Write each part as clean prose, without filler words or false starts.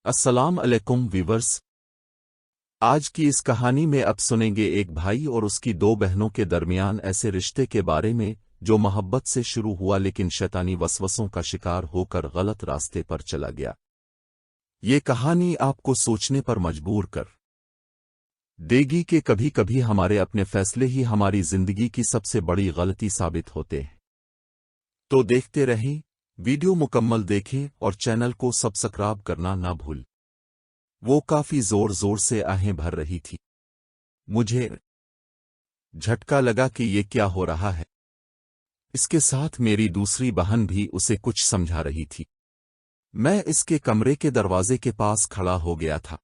अस्सलाम अलैकुम व्यूवर्स। आज की इस कहानी में अब सुनेंगे एक भाई और उसकी दो बहनों के दरमियान ऐसे रिश्ते के बारे में जो मोहब्बत से शुरू हुआ लेकिन शैतानी वसवसों का शिकार होकर गलत रास्ते पर चला गया। ये कहानी आपको सोचने पर मजबूर कर देगी कि कभी कभी हमारे अपने फैसले ही हमारी जिंदगी की सबसे बड़ी गलती साबित होते हैं। तो देखते रहें, वीडियो मुकम्मल देखें और चैनल को सब्सक्राइब करना ना भूल। वो काफी जोर जोर से आहें भर रही थी। मुझे झटका लगा कि ये क्या हो रहा है। इसके साथ मेरी दूसरी बहन भी उसे कुछ समझा रही थी। मैं इसके कमरे के दरवाजे के पास खड़ा हो गया था।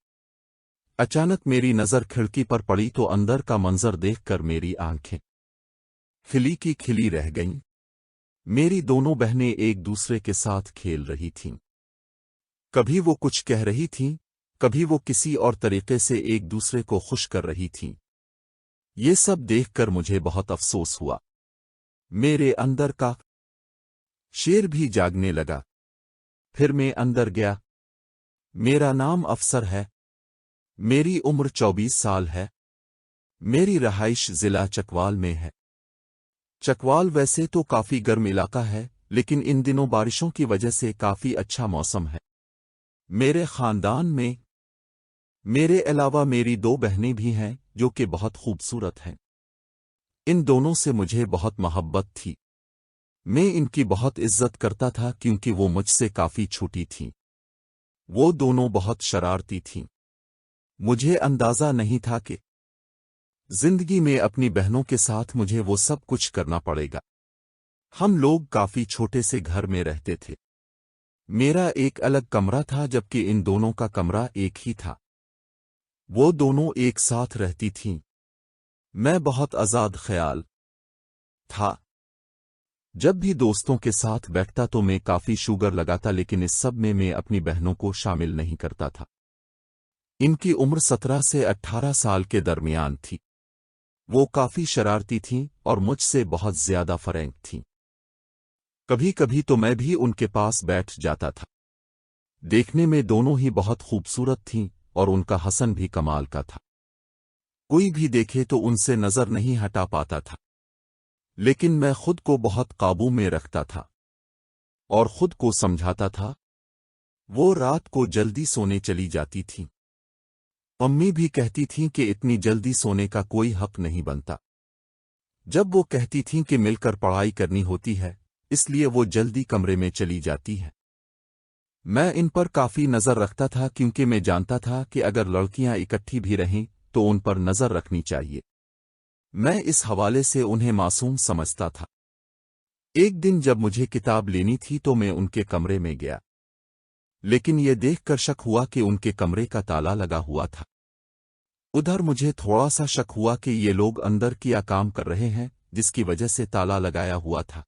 अचानक मेरी नजर खिड़की पर पड़ी तो अंदर का मंजर देखकर मेरी आंखें खिली की खिली रह गईं। मेरी दोनों बहनें एक दूसरे के साथ खेल रही थीं। कभी वो कुछ कह रही थीं, कभी वो किसी और तरीके से एक दूसरे को खुश कर रही थीं। ये सब देखकर मुझे बहुत अफसोस हुआ। मेरे अंदर का शेर भी जागने लगा। फिर मैं अंदर गया। मेरा नाम अफसर है। मेरी उम्र 24 साल है। मेरी रहाइश जिला चकवाल में है। चकवाल वैसे तो काफी गर्म इलाका है, लेकिन इन दिनों बारिशों की वजह से काफी अच्छा मौसम है। मेरे खानदान में मेरे अलावा मेरी दो बहनें भी हैं जो कि बहुत खूबसूरत हैं। इन दोनों से मुझे बहुत मोहब्बत थी। मैं इनकी बहुत इज्जत करता था क्योंकि वो मुझसे काफी छोटी थीं। वो दोनों बहुत शरारती थीं। मुझे अंदाजा नहीं था कि जिंदगी में अपनी बहनों के साथ मुझे वो सब कुछ करना पड़ेगा। हम लोग काफी छोटे से घर में रहते थे। मेरा एक अलग कमरा था जबकि इन दोनों का कमरा एक ही था। वो दोनों एक साथ रहती थीं। मैं बहुत आजाद ख्याल था। जब भी दोस्तों के साथ बैठता तो मैं काफी शुगर लगाता, लेकिन इस सब में मैं अपनी बहनों को शामिल नहीं करता था। इनकी उम्र 17 से 18 साल के दरमियान थी। वो काफी शरारती थीं और मुझसे बहुत ज्यादा फ्रैंक थीं। कभी कभी तो मैं भी उनके पास बैठ जाता था। देखने में दोनों ही बहुत खूबसूरत थीं और उनका हसन भी कमाल का था। कोई भी देखे तो उनसे नजर नहीं हटा पाता था। लेकिन मैं खुद को बहुत काबू में रखता था और खुद को समझाता था। वो रात को जल्दी सोने चली जाती थीं। अम्मी भी कहती थीं कि इतनी जल्दी सोने का कोई हक नहीं बनता। जब वो कहती थीं कि मिलकर पढ़ाई करनी होती है, इसलिए वो जल्दी कमरे में चली जाती है। मैं इन पर काफी नजर रखता था क्योंकि मैं जानता था कि अगर लड़कियां इकट्ठी भी रहें तो उन पर नजर रखनी चाहिए। मैं इस हवाले से उन्हें मासूम समझता था। एक दिन जब मुझे किताब लेनी थी तो मैं उनके कमरे में गया, लेकिन ये देखकर शक हुआ कि उनके कमरे का ताला लगा हुआ था। उधर मुझे थोड़ा सा शक हुआ कि ये लोग अंदर क्या काम कर रहे हैं जिसकी वजह से ताला लगाया हुआ था।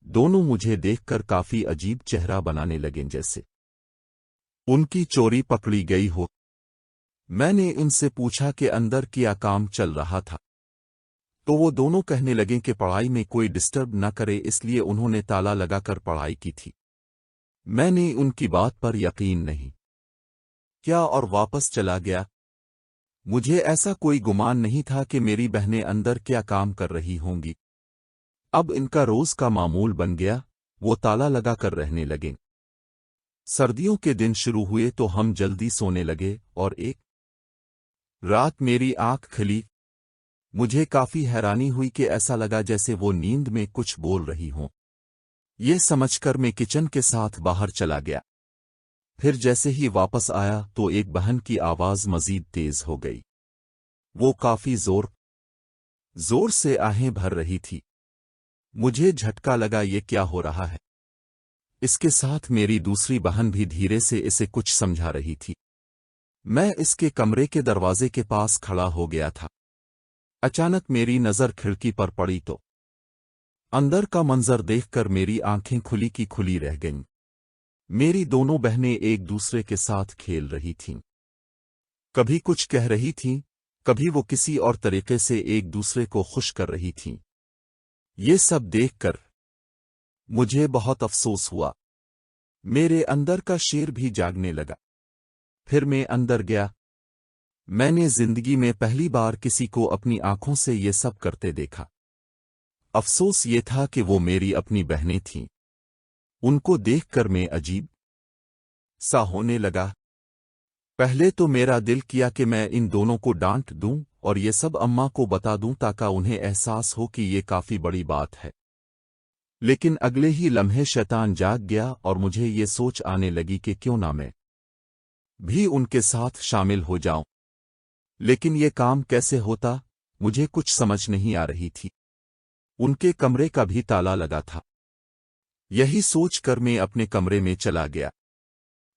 दोनों मुझे देखकर काफी अजीब चेहरा बनाने लगे, जैसे उनकी चोरी पकड़ी गई हो। मैंने उनसे पूछा कि अंदर क्या काम चल रहा था, तो वो दोनों कहने लगे कि पढ़ाई में कोई डिस्टर्ब न करे इसलिए उन्होंने ताला लगाकर पढ़ाई की थी। मैंने उनकी बात पर यकीन नहीं किया और वापस चला गया। मुझे ऐसा कोई गुमान नहीं था कि मेरी बहनें अंदर क्या काम कर रही होंगी। अब इनका रोज का मामूल बन गया। वो ताला लगाकर रहने लगे। सर्दियों के दिन शुरू हुए तो हम जल्दी सोने लगे और एक रात मेरी आंख खुली। मुझे काफी हैरानी हुई कि ऐसा लगा जैसे वो नींद में कुछ बोल रही हों। ये समझकर मैं किचन के साथ बाहर चला गया। फिर जैसे ही वापस आया तो एक बहन की आवाज मजीद तेज हो गई। वो काफी जोर जोर से आहें भर रही थी। मुझे झटका लगा, ये क्या हो रहा है। इसके साथ मेरी दूसरी बहन भी धीरे से इसे कुछ समझा रही थी। मैं इसके कमरे के दरवाजे के पास खड़ा हो गया था। अचानक मेरी नजर खिड़की पर पड़ी तो अंदर का मंजर देखकर मेरी आंखें खुली की खुली रह गईं। मेरी दोनों बहनें एक दूसरे के साथ खेल रही थीं। कभी कुछ कह रही थीं, कभी वो किसी और तरीके से एक दूसरे को खुश कर रही थीं। ये सब देखकर मुझे बहुत अफसोस हुआ। मेरे अंदर का शेर भी जागने लगा। پھر میں اندر گیا۔ میں نے زندگی میں پہلی بار کسی کو اپنی آنکھوں سے یہ سب کرتے دیکھا۔ افسوس یہ تھا کہ وہ میری اپنی بہنیں تھیں۔ ان کو دیکھ کر میں عجیب سا ہونے لگا۔ پہلے تو میرا دل کیا کہ میں ان دونوں کو ڈانٹ دوں اور یہ سب اماں کو بتا دوں تاکہ انہیں احساس ہو کہ یہ کافی بڑی بات ہے، لیکن اگلے ہی لمحے شیطان جاگ گیا اور مجھے یہ سوچ آنے لگی کہ کیوں نہ میں بھی ان کے ساتھ شامل ہو جاؤں۔ لیکن یہ کام کیسے ہوتا، مجھے کچھ سمجھ نہیں آ رہی تھی۔ ان کے کمرے کا بھی تالا لگا تھا۔ یہی سوچ کر میں اپنے کمرے میں چلا گیا،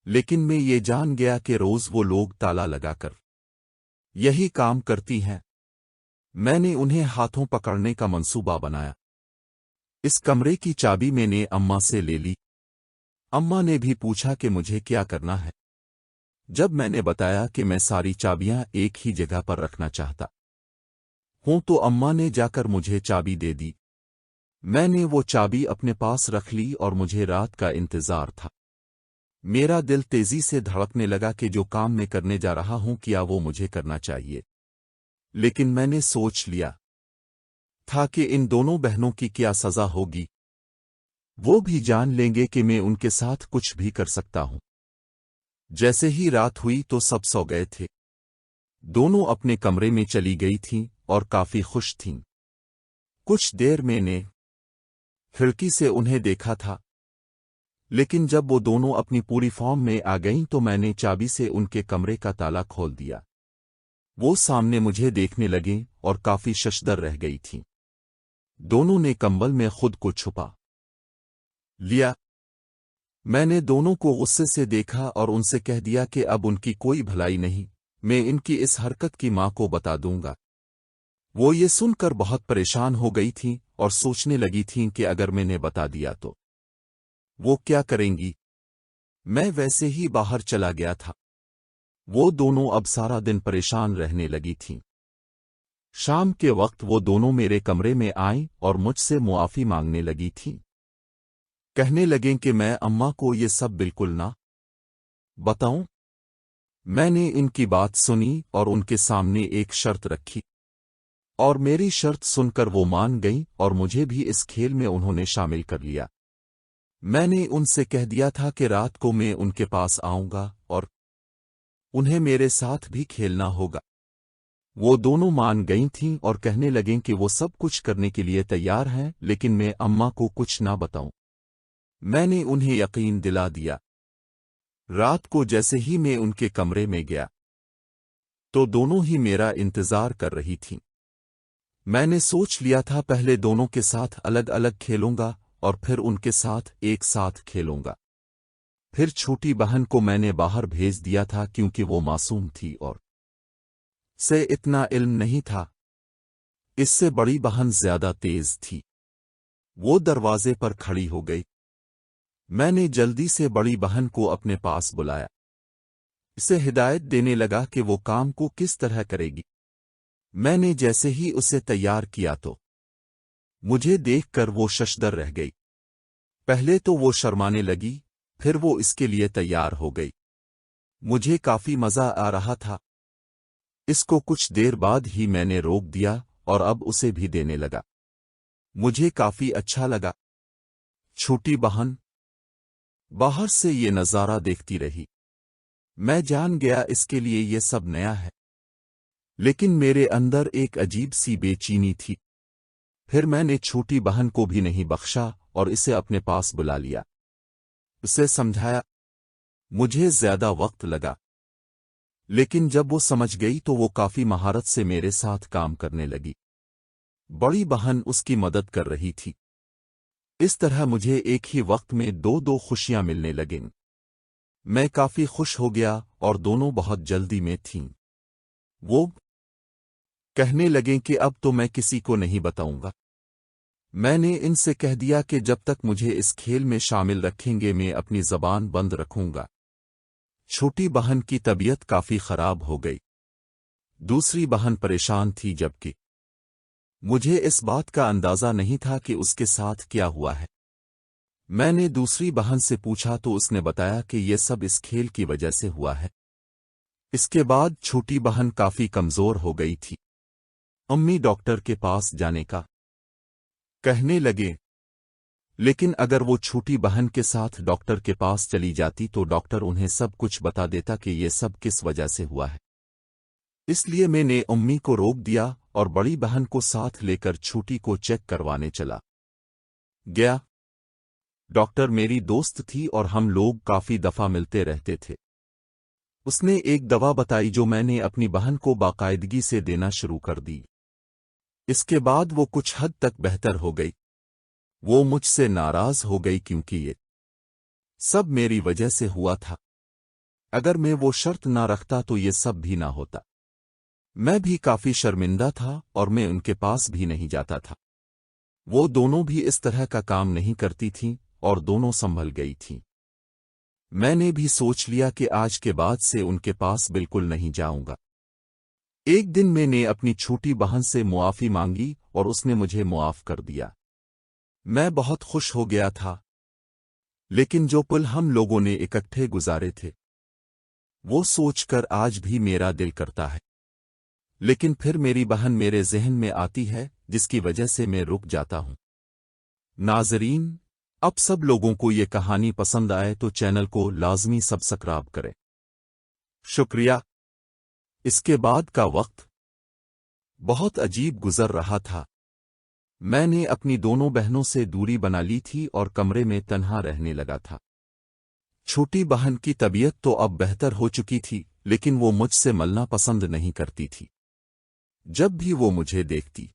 لیکن میں یہ جان گیا کہ روز وہ لوگ تالا لگا کر یہی کام کرتی ہیں۔ میں نے انہیں ہاتھوں پکڑنے کا منصوبہ بنایا۔ اس کمرے کی چابی میں نے اماں سے لے لی۔ اماں نے بھی پوچھا کہ مجھے کیا کرنا ہے۔ جب میں نے بتایا کہ میں ساری چابیاں ایک ہی جگہ پر رکھنا چاہتا ہوں تو اماں نے جا کر مجھے چابی دے دی۔ میں نے وہ چابی اپنے پاس رکھ لی اور مجھے رات کا انتظار تھا۔ میرا دل تیزی سے دھڑکنے لگا کہ جو کام میں کرنے جا رہا ہوں کیا وہ مجھے کرنا چاہیے، لیکن میں نے سوچ لیا تھا کہ ان دونوں بہنوں کی کیا سزا ہوگی۔ وہ بھی جان لیں گے کہ میں ان کے ساتھ کچھ بھی کر سکتا ہوں۔ جیسے ہی رات ہوئی تو سب سو گئے تھے۔ دونوں اپنے کمرے میں چلی گئی تھیں اور کافی خوش تھیں۔ کچھ دیر میں نے کھڑکی سے انہیں دیکھا تھا، لیکن جب وہ دونوں اپنی پوری فارم میں آ گئیں تو میں نے چابی سے ان کے کمرے کا تالا کھول دیا۔ وہ سامنے مجھے دیکھنے لگیں اور کافی ششدر رہ گئی تھیں۔ دونوں نے کمبل میں خود کو چھپا لیا۔ میں نے دونوں کو غصے سے دیکھا اور ان سے کہہ دیا کہ اب ان کی کوئی بھلائی نہیں، میں ان کی اس حرکت کی ماں کو بتا دوں گا۔ وہ یہ سن کر بہت پریشان ہو گئی تھیں اور سوچنے لگی تھیں کہ اگر میں نے بتا دیا تو وہ کیا کریں گی۔ میں ویسے ہی باہر چلا گیا تھا۔ وہ دونوں اب سارا دن پریشان رہنے لگی تھیں۔ شام کے وقت وہ دونوں میرے کمرے میں آئیں اور مجھ سے معافی مانگنے لگی تھیں۔ کہنے لگیں کہ میں اماں کو یہ سب بالکل نہ بتاؤں۔ میں نے ان کی بات سنی اور ان کے سامنے ایک شرط رکھی، اور میری شرط سن کر وہ مان گئیں اور مجھے بھی اس کھیل میں انہوں نے شامل کر لیا۔ میں نے ان سے کہہ دیا تھا کہ رات کو میں ان کے پاس آؤں گا اور انہیں میرے ساتھ بھی کھیلنا ہوگا۔ وہ دونوں مان گئی تھیں اور کہنے لگیں کہ وہ سب کچھ کرنے کے لیے تیار ہیں، لیکن میں اماں کو کچھ نہ بتاؤں۔ میں نے انہیں یقین دلا دیا۔ رات کو جیسے ہی میں ان کے کمرے میں گیا تو دونوں ہی میرا انتظار کر رہی تھیں۔ میں نے سوچ لیا تھا پہلے دونوں کے ساتھ الگ الگ کھیلوں گا اور پھر ان کے ساتھ ایک ساتھ کھیلوں گا۔ پھر چھوٹی بہن کو میں نے باہر بھیج دیا تھا کیونکہ وہ معصوم تھی اور سے اتنا علم نہیں تھا۔ اس سے بڑی بہن زیادہ تیز تھی۔ وہ دروازے پر کھڑی ہو گئی۔ میں نے جلدی سے بڑی بہن کو اپنے پاس بلایا، اسے ہدایت دینے لگا کہ وہ کام کو کس طرح کرے گی۔ میں نے جیسے ہی اسے تیار کیا تو مجھے دیکھ کر وہ ششدر رہ گئی۔ پہلے تو وہ شرمانے لگی، پھر وہ اس کے لیے تیار ہو گئی۔ مجھے کافی مزہ آ رہا تھا۔ اس کو کچھ دیر بعد ہی میں نے روک دیا اور اب اسے بھی دینے لگا۔ مجھے کافی اچھا لگا۔ چھوٹی بہن باہر سے یہ نظارہ دیکھتی رہی۔ میں جان گیا اس کے لیے یہ سب نیا ہے، لیکن میرے اندر ایک عجیب سی بے چینی تھی۔ پھر میں نے چھوٹی بہن کو بھی نہیں بخشا اور اسے اپنے پاس بلا لیا، اسے سمجھایا۔ مجھے زیادہ وقت لگا، لیکن جب وہ سمجھ گئی تو وہ کافی مہارت سے میرے ساتھ کام کرنے لگی۔ بڑی بہن اس کی مدد کر رہی تھی۔ اس طرح مجھے ایک ہی وقت میں دو خوشیاں ملنے لگیں۔ میں کافی خوش ہو گیا اور دونوں بہت جلدی میں تھیں۔ وہ کہنے لگیں کہ اب تو میں کسی کو نہیں بتاؤں گا۔ میں نے ان سے کہہ دیا کہ جب تک مجھے اس کھیل میں شامل رکھیں گے میں اپنی زبان بند رکھوں گا۔ چھوٹی بہن کی طبیعت کافی خراب ہو گئی۔ دوسری بہن پریشان تھی، جبکہ مجھے اس بات کا اندازہ نہیں تھا کہ اس کے ساتھ کیا ہوا ہے۔ میں نے دوسری بہن سے پوچھا تو اس نے بتایا کہ یہ سب اس کھیل کی وجہ سے ہوا ہے۔ इसके बाद छोटी बहन काफी कमजोर हो गई थी। अम्मी डॉक्टर के पास जाने का कहने लगे, लेकिन अगर वो छोटी बहन के साथ डॉक्टर के पास चली जाती तो डॉक्टर उन्हें सब कुछ बता देता कि ये सब किस वजह से हुआ है। इसलिए मैंने अम्मी को रोक दिया और बड़ी बहन को साथ लेकर छोटी को चेक करवाने चला गया। डॉक्टर मेरी दोस्त थी और हम लोग काफी दफा मिलते रहते थे। उसने एक दवा बताई जो मैंने अपनी बहन को बाकायदगी से देना शुरू कर दी। इसके बाद वो कुछ हद तक बेहतर हो गई। वो मुझसे नाराज हो गई क्योंकि ये सब मेरी वजह से हुआ था। अगर मैं वो शर्त ना रखता तो ये सब भी ना होता। मैं भी काफी शर्मिंदा था और मैं उनके पास भी नहीं जाता था। वो दोनों भी इस तरह का काम नहीं करती थीं और दोनों संभल गई थीं। मैंने भी सोच लिया कि आज के बाद से उनके पास बिल्कुल नहीं जाऊंगा। एक दिन मैंने अपनी छोटी बहन से मुआफी मांगी और उसने मुझे मुआफ कर दिया। मैं बहुत खुश हो गया था। लेकिन जो पल हम लोगों ने इकट्ठे गुजारे थे वो सोचकर आज भी मेरा दिल करता है। लेकिन फिर मेरी बहन मेरे ज़हन में आती है जिसकी वजह से मैं रुक जाता हूं। नाज़रीन, अब सब लोगों को ये कहानी पसंद आए तो चैनल को लाजमी सब्सक्राइब करें। शुक्रिया। इसके बाद का वक्त बहुत अजीब गुजर रहा था। मैंने अपनी दोनों बहनों से दूरी बना ली थी और कमरे में तन्हा रहने लगा था। छोटी बहन की तबीयत तो अब बेहतर हो चुकी थी, लेकिन वो मुझसे मिलना पसंद नहीं करती थी। जब भी वो मुझे देखती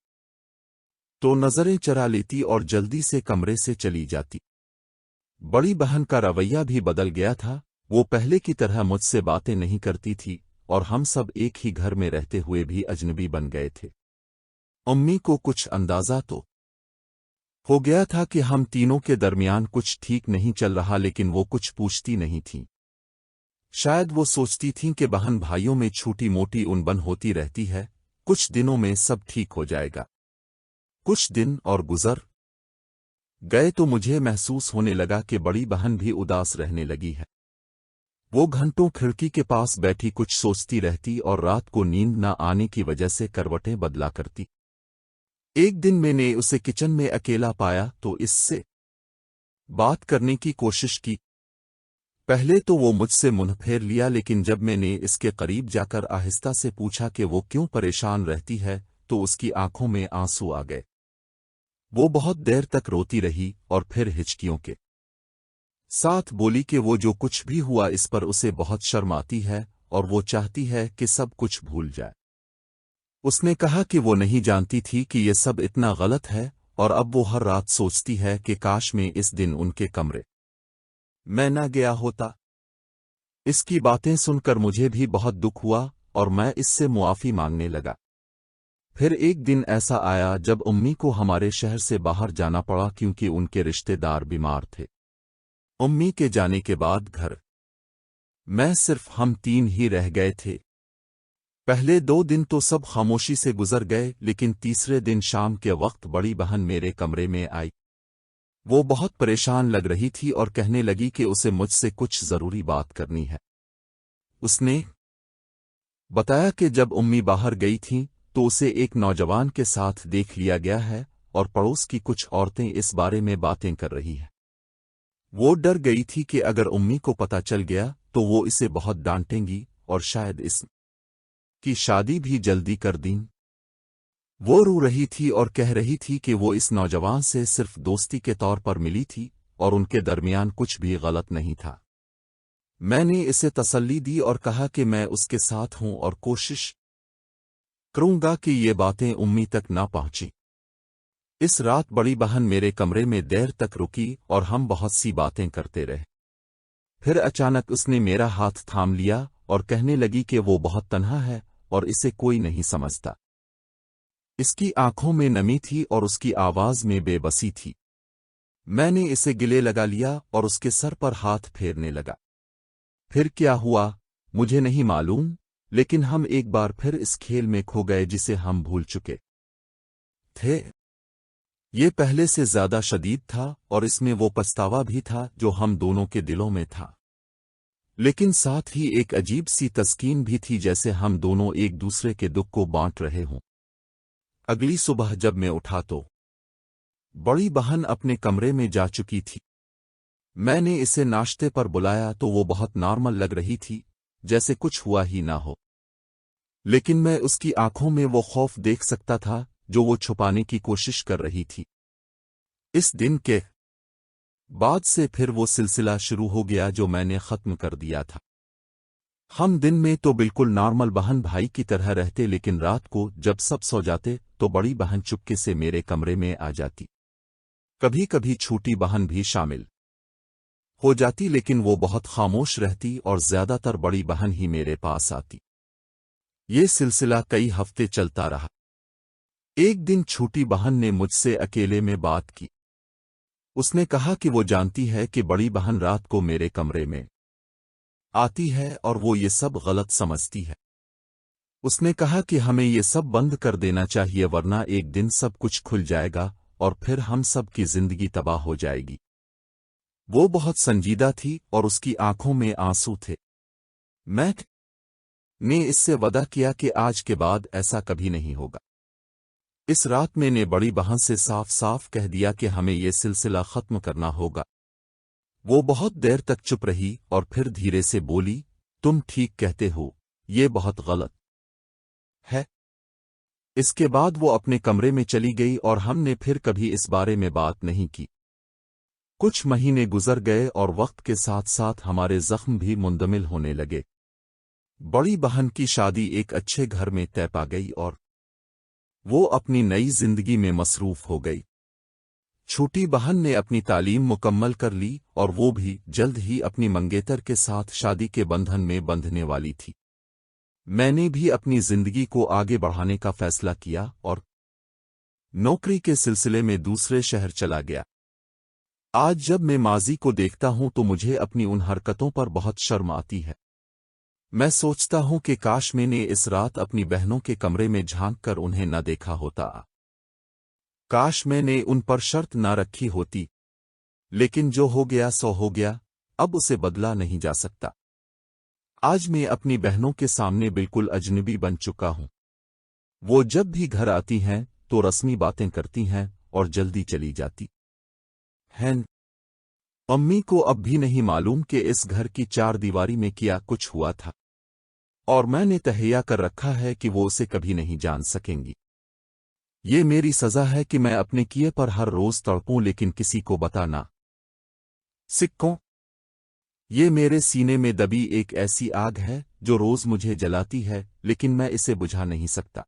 तो नजरें चरा लेती और जल्दी से कमरे से चली जाती। बड़ी बहन का रवैया भी बदल गया था। वो पहले की तरह मुझसे बातें नहीं करती थी और हम सब एक ही घर में रहते हुए भी अजनबी बन गए थे। अम्मी को कुछ अंदाजा तो हो गया था कि हम तीनों के दरमियान कुछ ठीक नहीं चल रहा, लेकिन वो कुछ पूछती नहीं थीं। शायद वो सोचती थीं कि बहन भाइयों में छोटी मोटी उनबन होती रहती है, कुछ दिनों में सब ठीक हो जाएगा। कुछ दिन और गुजर गए तो मुझे महसूस होने लगा कि बड़ी बहन भी उदास रहने लगी है। वो घंटों खिड़की के पास बैठी कुछ सोचती रहती और रात को नींद न आने की वजह से करवटें बदला करती। एक दिन मैंने उसे किचन में अकेला पाया तो इससे बात करने की कोशिश की। पहले तो वो मुझसे मुंह फेर लिया, लेकिन जब मैंने इसके करीब जाकर आहिस्ता से पूछा कि वो क्यों परेशान रहती है तो उसकी आंखों में आंसू आ गए। वो बहुत देर तक रोती रही और फिर हिचकियों के साथ बोली कि वो जो कुछ भी हुआ इस पर उसे बहुत शर्म आती है और वो चाहती है कि सब कुछ भूल जाए। उसने कहा कि वो नहीं जानती थी कि ये सब इतना गलत है और अब वो हर रात सोचती है कि काश मैं इस दिन उनके कमरे में न गया होता। इसकी बातें सुनकर मुझे भी बहुत दुख हुआ और मैं इससे मुआफी मांगने लगा। फिर एक दिन ऐसा आया जब अम्मी को हमारे शहर से बाहर जाना पड़ा क्योंकि उनके रिश्तेदार बीमार थे। अम्मी के जाने के बाद घर में सिर्फ हम तीन ही रह गए थे। पहले 2 दिन तो सब खामोशी से गुजर गए, लेकिन तीसरे दिन शाम के वक्त बड़ी बहन मेरे कमरे में आई। वो बहुत परेशान लग रही थी और कहने लगी कि उसे मुझसे कुछ जरूरी बात करनी है। उसने बताया कि जब अम्मी बाहर गई थीं तो उसे एक नौजवान के साथ देख लिया गया है और पड़ोस की कुछ औरतें इस बारे में बातें कर रही हैं। वो डर गई थी कि अगर अम्मी को पता चल गया तो वो इसे बहुत डांटेंगी और शायद इस की शादी भी जल्दी कर दें। वो रो रही थी और कह रही थी कि वो इस नौजवान से सिर्फ दोस्ती के तौर पर मिली थी और उनके दरमियान कुछ भी गलत नहीं था। मैंने इसे तसल्ली दी और कहा कि मैं उसके साथ हूं और कोशिश करूंगा कि ये बातें अम्मी तक ना पहुंची। इस रात बड़ी बहन मेरे कमरे में देर तक रुकी और हम बहुत सी बातें करते रहे। फिर अचानक उसने मेरा हाथ थाम लिया और कहने लगी कि वो बहुत तन्हा है और इसे कोई नहीं समझता। इसकी आंखों में नमी थी और उसकी आवाज में बेबसी थी। मैंने इसे गले लगा लिया और उसके सर पर हाथ फेरने लगा। फिर क्या हुआ मुझे नहीं मालूम, लेकिन हम एक बार फिर इस खेल में खो गए जिसे हम भूल चुके थे। ये पहले से ज्यादा शदीद था और इसमें वो पछतावा भी था जो हम दोनों के दिलों में था। लेकिन साथ ही एक अजीब सी तस्कीन भी थी, जैसे हम दोनों एक दूसरे के दुख को बांट रहे हों। अगली सुबह जब मैं उठा तो बड़ी बहन अपने कमरे में जा चुकी थी। मैंने इसे नाश्ते पर बुलाया तो वो बहुत नॉर्मल लग रही थी, जैसे कुछ हुआ ही ना हो। लेकिन मैं उसकी आंखों में वो खौफ देख सकता था जो वो छुपाने की कोशिश कर रही थी। इस दिन के बाद से फिर वो सिलसिला शुरू हो गया जो मैंने खत्म कर दिया था। हम दिन में तो बिल्कुल नॉर्मल बहन भाई की तरह रहते, लेकिन रात को जब सब सो जाते तो बड़ी बहन चुपके से मेरे कमरे में आ जाती। कभी कभी छोटी बहन भी शामिल हो जाती, लेकिन वो बहुत खामोश रहती और ज्यादातर बड़ी बहन ही मेरे पास आती। ये सिलसिला कई हफ्ते चलता रहा। एक दिन छोटी बहन ने मुझसे अकेले में बात की। उसने कहा कि वो जानती है कि बड़ी बहन रात को मेरे कमरे में आती है और वो ये सब गलत समझती है। उसने कहा कि हमें ये सब बंद कर देना चाहिए, वरना एक दिन सब कुछ खुल जाएगा और फिर हम सब की जिंदगी तबाह हो जाएगी। वो बहुत संजीदा थी और उसकी आंखों में आंसू थे। मैंने इससे वादा किया कि आज के बाद ऐसा कभी नहीं होगा। इस रात मैंने बड़ी बहन से साफ साफ कह दिया कि हमें ये सिलसिला खत्म करना होगा। वो बहुत देर तक चुप रही और फिर धीरे से बोली, तुम ठीक कहते हो, ये बहुत गलत है। इसके बाद वो अपने कमरे में चली गई और हमने फिर कभी इस बारे में बात नहीं की। कुछ महीने गुजर गए और वक्त के साथ साथ हमारे जख्म भी मुंदमिल होने लगे। बड़ी बहन की शादी एक अच्छे घर में तय पा गई और वो अपनी नई जिंदगी में मसरूफ हो गई। छोटी बहन ने अपनी तालीम मुकम्मल कर ली और वो भी जल्द ही अपनी मंगेतर के साथ शादी के बंधन में बंधने वाली थी। मैंने भी अपनी जिंदगी को आगे बढ़ाने का फैसला किया और नौकरी के सिलसिले में दूसरे शहर चला गया। आज जब मैं माजी को देखता हूं तो मुझे अपनी उन हरकतों पर बहुत शर्म आती है। मैं सोचता हूं कि काश मैंने इस रात अपनी बहनों के कमरे में झांक कर उन्हें न देखा होता। काश मैंने उन पर शर्त न रखी होती। लेकिन जो हो गया सो हो गया, अब उसे बदला नहीं जा सकता। आज मैं अपनी बहनों के सामने बिल्कुल अजनबी बन चुका हूं। वो जब भी घर आती हैं तो रस्मी बातें करती हैं और जल्दी चली जाती हैं। अम्मी को अब भी नहीं मालूम कि इस घर की चार दीवारी में क्या कुछ हुआ था, और मैंने तहैया कर रखा है कि वो उसे कभी नहीं जान सकेंगी। ये मेरी सजा है कि मैं अपने किए पर हर रोज तड़पूं लेकिन किसी को बताना सिक्कों। ये मेरे सीने में दबी एक ऐसी आग है जो रोज मुझे जलाती है, लेकिन मैं इसे बुझा नहीं सकता।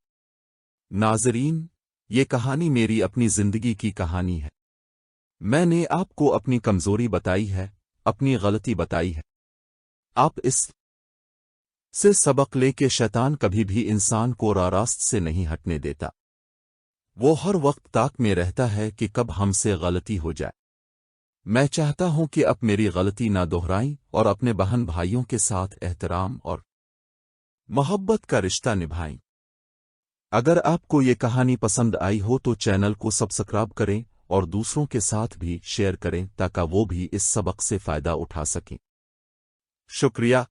नाज़रीन, ये कहानी मेरी अपनी जिंदगी की कहानी है। मैंने आपको अपनी कमजोरी बताई है, अपनी गलती बताई है। आप इस से सबक ले कि शैतान कभी भी इंसान को रास्त से नहीं हटने देता। वो हर वक्त ताक में रहता है कि कब हमसे गलती हो जाए। मैं चाहता हूं कि अब मेरी गलती ना दोहराएं और अपने बहन भाइयों के साथ एहतराम और मोहब्बत का रिश्ता निभाएं। अगर आपको ये कहानी पसंद आई हो तो चैनल को सब्सक्राइब करें और दूसरों के साथ भी शेयर करें ताकि वो भी इस सबक से फायदा उठा सकें। शुक्रिया।